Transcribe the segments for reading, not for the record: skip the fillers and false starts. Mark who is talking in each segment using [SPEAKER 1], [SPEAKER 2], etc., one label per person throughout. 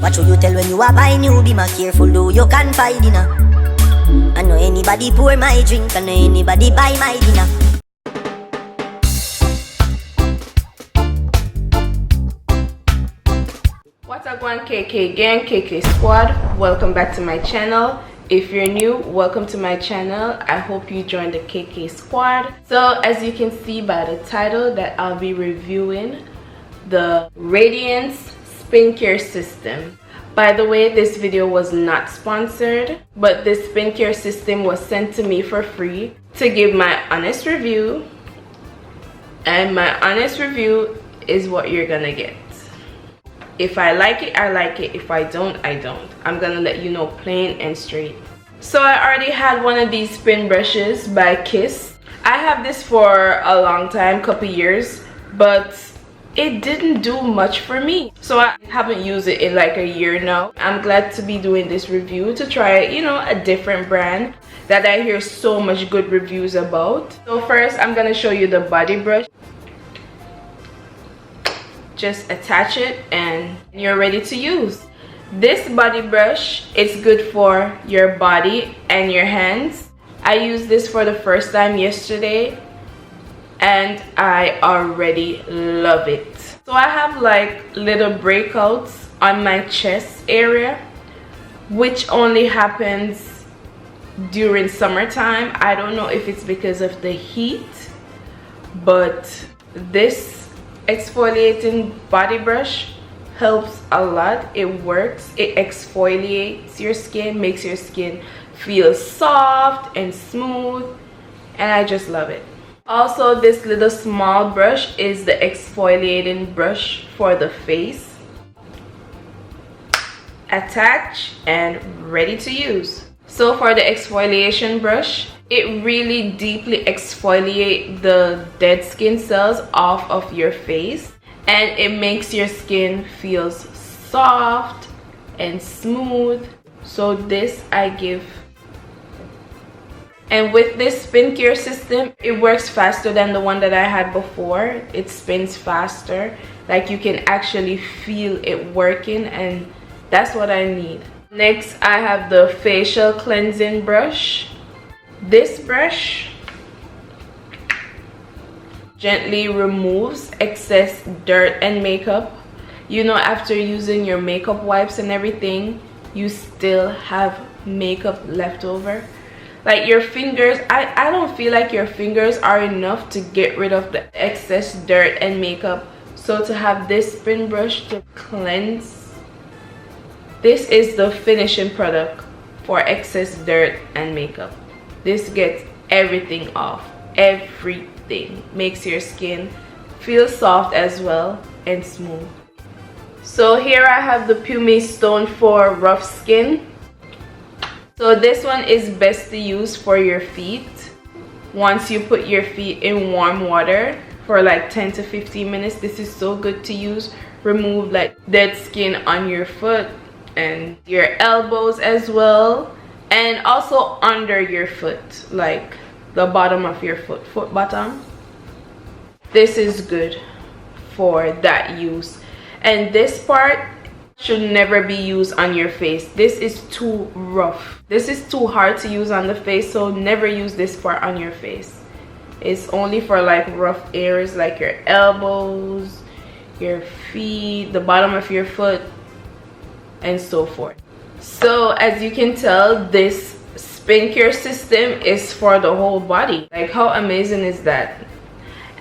[SPEAKER 1] What should you tell when you are buying new? Be more careful though, you can find dinner. I know anybody pour my drink, I know anybody buy my dinner.
[SPEAKER 2] What's up, GWAAN KK gang, KK squad? Welcome back to my channel. If you're new, welcome to my channel. I hope you joined the KK squad. So as you can see by the title that I'll be reviewing the Radiance Skincare System. By the way, this video was not sponsored, but this skincare system was sent to me for free to give my honest review, and my honest review is what you're gonna get. If I like it, I like it. If I don't, I don't. I'm gonna let you know plain and straight. So I already had one of these spin brushes by Kiss. I have this for a long time, couple years, but it didn't do much for me. So I haven't used it in like a year now. I'm glad to be doing this review to try, you know, a different brand that I hear so much good reviews about. So first, I'm gonna show you the body brush. Just attach it and you're ready to use. This body brush is good for your body and your hands. I used this for the first time yesterday and I already love it. So I have like little breakouts on my chest area, which only happens during summertime. I don't know if it's because of the heat, but this exfoliating body brush helps a lot. It works. It exfoliates your skin, makes your skin feel soft and smooth, and I just love it. Also, this little small brush is the exfoliating brush for the face. Attach and ready to use. So for the exfoliation brush, it really deeply exfoliates the dead skin cells off of your face, and it makes your skin feel soft and smooth. So this I give. And with this skincare system, it works faster than the one that I had before. It spins faster, like you can actually feel it working, and that's what I need. Next, I have the facial cleansing brush. This brush gently removes excess dirt and makeup. You know, after using your makeup wipes and everything, you still have makeup left over. Like your fingers, I don't feel like your fingers are enough to get rid of the excess dirt and makeup. So to have this spin brush to cleanse, this is the finishing product for excess dirt and makeup. This gets everything off, everything. Makes your skin feel soft as well and smooth. So here I have the pumice stone for rough skin. So this one is best to use for your feet. Once you put your feet in warm water for like 10 to 15 minutes, this is so good to use. Remove like dead skin on your foot and your elbows as well, and also under your foot, like the bottom of your foot bottom. This is good for that use. And this part should never be used on your face. This is too rough. This is too hard to use on the face, so never use this part on your face. It's only for like rough areas like your elbows, your feet, the bottom of your foot, and so forth. So as you can tell, this skincare system is for the whole body. Like, how amazing is that?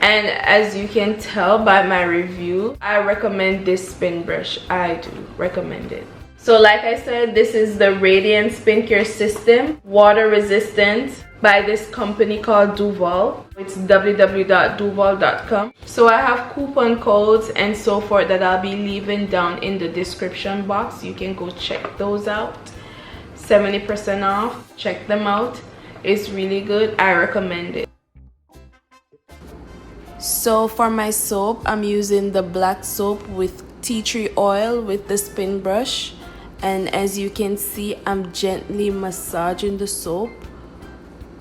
[SPEAKER 2] And as you can tell by my review, I recommend this spin brush. I do recommend it. So like I said, this is the Radiant Skincare System, water resistant, by this company called Duvolle. It's www.duvolle.com. So I have coupon codes and so forth that I'll be leaving down in the description box. You can go check those out. 70% off. Check them out. It's really good. I recommend it. So for my soap, I'm using the black soap with tea tree oil with the spin brush, and as you can see, I'm gently massaging the soap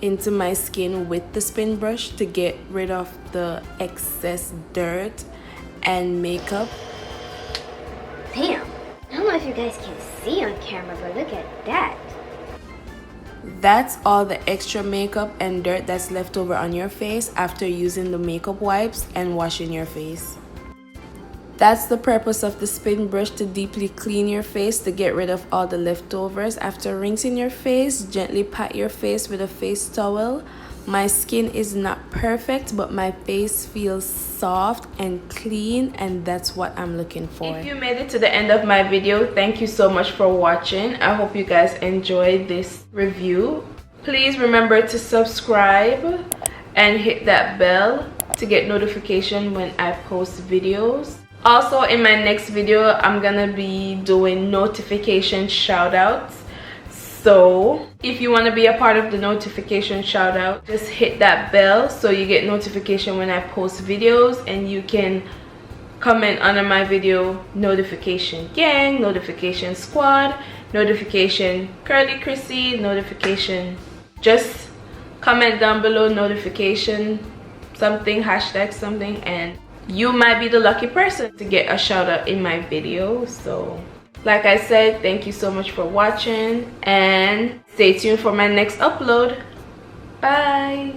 [SPEAKER 2] into my skin with the spin brush to get rid of the excess dirt and makeup.
[SPEAKER 3] Damn, I don't know if you guys can see on camera, but look at that.
[SPEAKER 2] That's all the extra makeup and dirt that's left over on your face after using the makeup wipes and washing your face. That's the purpose of the spin brush, to deeply clean your face, to get rid of all the leftovers. After rinsing your face, gently pat your face with a face towel. My skin is not perfect, but my face feels soft and clean, and that's what I'm looking for. If you made it to the end of my video, thank you so much for watching. I hope you guys enjoyed this review. Please remember to subscribe and hit that bell to get notification when I post videos. Also, in my next video, I'm gonna be doing notification shout outs. So if you want to be a part of the notification shout out, just hit that bell so you get notification when I post videos, and you can comment under my video notification gang, notification squad, notification Kurly Krissy, notification. Just comment down below notification something, hashtag something, and you might be the lucky person to get a shout out in my video. So like I said, thank you so much for watching, and stay tuned for my next upload. Bye.